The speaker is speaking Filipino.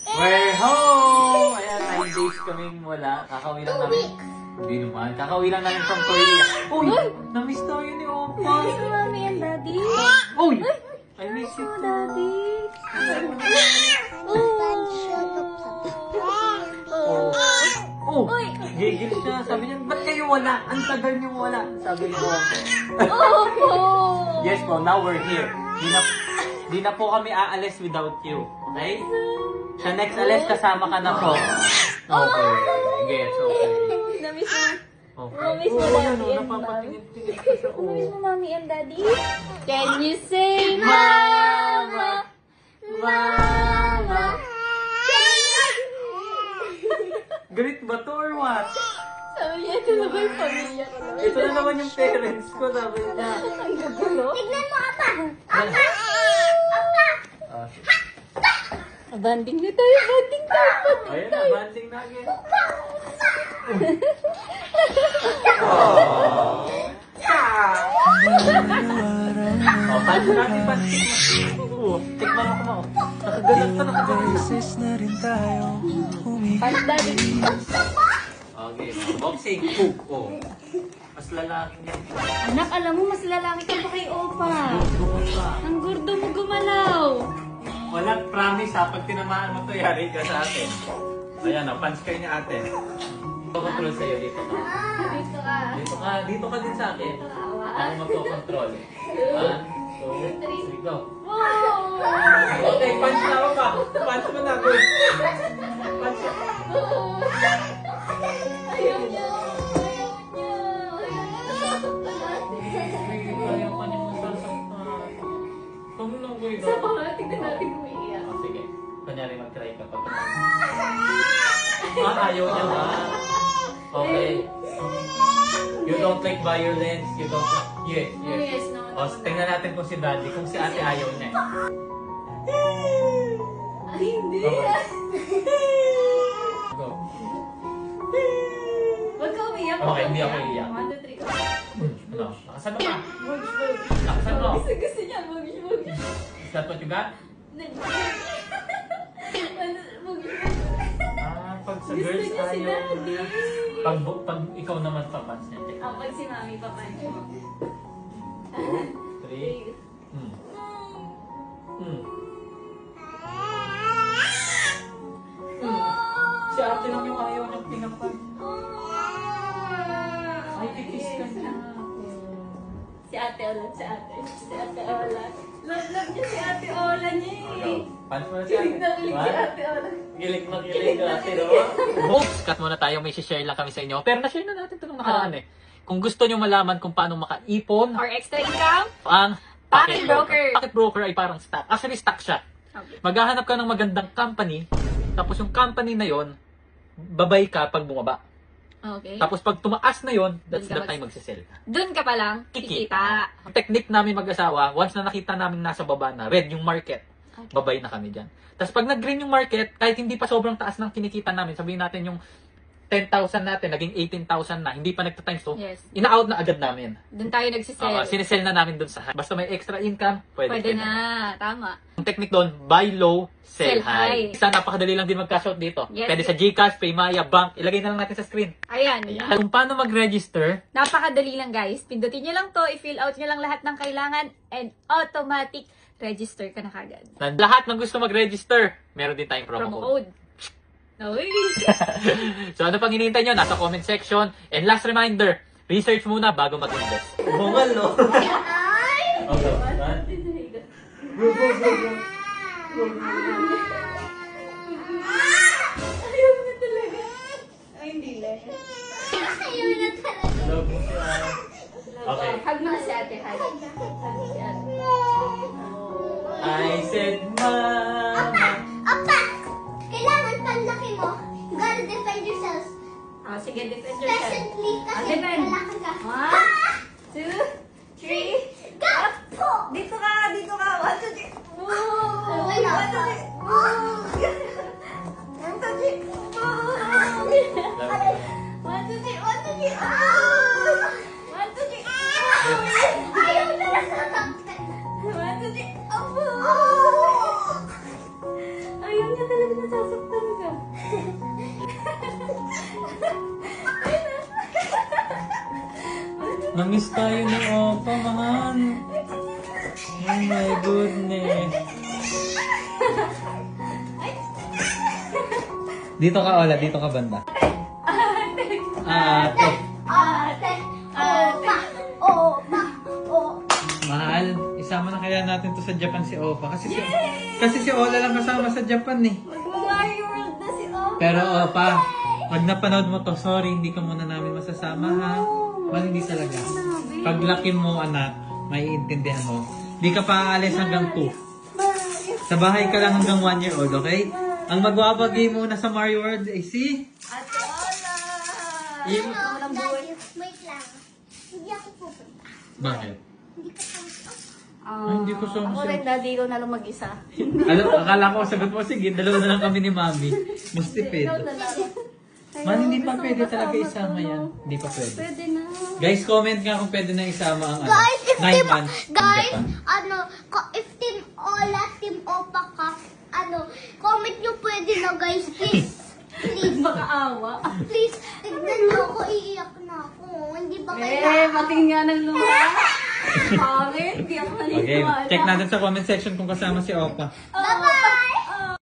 We're home! Ayan, 9 days kaming wala. Kakauwi lang namin. Hindi naman. Kakauwi lang namin from Korea. Uy! Namiss tayo ni Opa. Miss mo mami and daddy. Uy! I miss you too. Daddy. Oh! Gigil siya. Sabi niya, ba't kayo wala? Ang tagal niyo wala. Sabi niya. Opo. Yes po, now we're here. Di na po kami aalis without you. Okay? Sa next alis, kasama ka na po. Okay. Yes, okay. Namiss mo. Okay. Namiss mo Oo, daddy yan o. and Napapatingin-tingin ka sa Namiss mo oo. mami and daddy. Can you say mama? Mama. Galit ba to or what? Sabi niya, ito na ba yung pamilya ko? Ito na naman yung parents ko, sabi niya. Ang gugulo. Tignan mo, Apa! Banding na tayo, banding tayo, banding Ayan na, tayo. banding na again. Oh, pansin natin, pansin. Oh, tikman mo ko mo. Nakagalit pa, nakagalit pa. Pas daddy. Okay, boxing. Oh. Mas lalaki niya. Anak, alam mo, mas lalaki ka pa kay Opa. Doon pa. Ang gurdo mo gumalaw. Walang promise ha, pag tinamaan mo to, yari ka sa atin. Ayan o, pants kayo niya ate. Control sa'yo, dito ka. Dito ka. Dito ka din sa akin. Dito ka, awa. Ako magko-control. 1, 2, 3, go. Wow! Okay, punch na ako pa. Punch mo na, good. Punch na. Ayaw niya. Ayaw niya. Nasasaktan natin. Ayaw ka niyang masasaktan. Kamo lang, boy. Isa pa nga, tignan natin kung iiyak. Sige. Kunyari mag-try ka pa. Ayaw niya ba? Okay. You don't like violence. You don't like... Yes, yes. Yes, no, no, O, tingnan natin kung si daddy. Kung si ate ayaw niya. Ay, hindi. Go. Huwag ka umiyak. Okay, hindi ako iiyak. 1, 2, 3, go. Ano? Nakasan mo ka. Bugs, bugs. Nakasan mo. Gusto niya, bugs, bugs. Is that what you got? Pag sa Gusto girls niya si ayaw daddy. niya. Pag ikaw naman papans niya. Check. Pag si mami papansin mo. 3. Si ate lang yung ayaw niyang pinapan. Ay, kikis ka na. Si ate Ola, si ate. Si ate Ola. Love niya si ate Ola niya eh. Pans mo na si ate. Kilig na kilig si ate Ola. Gilig na gilig ka ate, no? Oops! Cut muna tayo. May share lang kami sa inyo. Pero na-share na natin ito nung nakaraan eh. Kung gusto nyo malaman kung paano makaipon Or extra income? ang Pocket broker. Pocket broker ay parang stock. Actually, stock siya. Okay. Maghahanap ka ng magandang company, tapos yung company na yon, babay ka pag bumaba. Okay. Tapos pag tumaas na yon, that's Doon the ka time magsisell ka. Doon ka pa lang kikita. Ang technique namin mag-asawa, once na nakita namin nasa baba na, red yung market, Okay. babay na kami dyan. Tapos pag nag-green yung market, kahit hindi pa sobrang taas ng kinikita namin, sabihin natin yung 10,000 natin, naging 18,000 na, hindi pa nagta-times to, Yes. ina-out na agad namin. Doon tayo nagsisell. Sinisell na namin dun sa high. Basta may extra income, Pwede na. Tama. Ang technique doon, buy low, sell Sell high. high. Isa, napakadali lang din mag-cash out dito. Yes. Pwede sa GCash, Paymaya, Bank, ilagay na lang natin sa screen. Ayan. Kung paano mag-register, Napakadali lang guys. Pindutin nyo lang to, i-fill out nyo lang lahat ng kailangan and automatic register ka na kagad. na lahat ng gusto mag-register, meron din tayong promo Promo code. code. Uy! So ano pang hinihintay nyo? Nasa comment section. And last reminder, research muna bago mag-invest. Bungal, no? Ay! Okay. Go, go, go, go. Ayaw na talaga. Ay, hindi lang. Ayaw na talaga. Love mo siya. Okay. Hug mo na si ate. Hug. Hug si ate. I said, Mama. Apa! Kailangan panlaki mo. You gotta defend yourselves. Oh, sige, defend yourself. Presently, kasi defend. malaki ka. 1, 2, 3. Go! Po! Dito ka! Dito ka! 1, 2, 3. Wala pa. Ayaw na nasasaktan. Ayaw niya talaga Nasasaktan ka. Namiss tayo ni Opa, mahal. Oh my goodness. Dito ka, Ola. Dito ka banda. Ate. Ate, opa, opa, opa. Mahal, isama na kaya natin to sa Japan si Opa. Kasi si Ola lang kasama sa Japan eh. Mag-Mario World na si Opa. Pero Opa, pag napanood mo to, sorry, hindi ka muna namin masasama ha. Mahal, hindi talaga. Pag laki mo, anak, maiintindihan mo. Di ka pa aalis hanggang 2. Sa bahay ka lang hanggang 1 year old, okay? Ang magwabagi muna sa Mario World ay si... Ate Ola! Yung... Daddy, wait lang. Hindi ako pupunta. Bakit? Hindi ka pupunta. Ay, hindi ko so Ako rin, daddy ko na lang mag-isa. Alam, akala ko, sagot mo, sige, dalawa na lang kami ni Mami. Mustipid. Ikaw na lang. Man, hindi pa Gusto ko pwede kasama talaga to, isama no? yan. Hindi pa pwede. Pwede na. Guys, comment nga kung pwede na isama ang Guys, if 9 team, months in guys, Japan. if team Ola, team Opa ka, comment nyo pwede na guys, please. Please, Makaawa. please, tignan nyo ako, iiyak na ako. Hindi ba kayo? Patingin nga ng luha. Pangit, di ako Okay, naniniwala. check natin sa comment section kung kasama si Opa. Dapat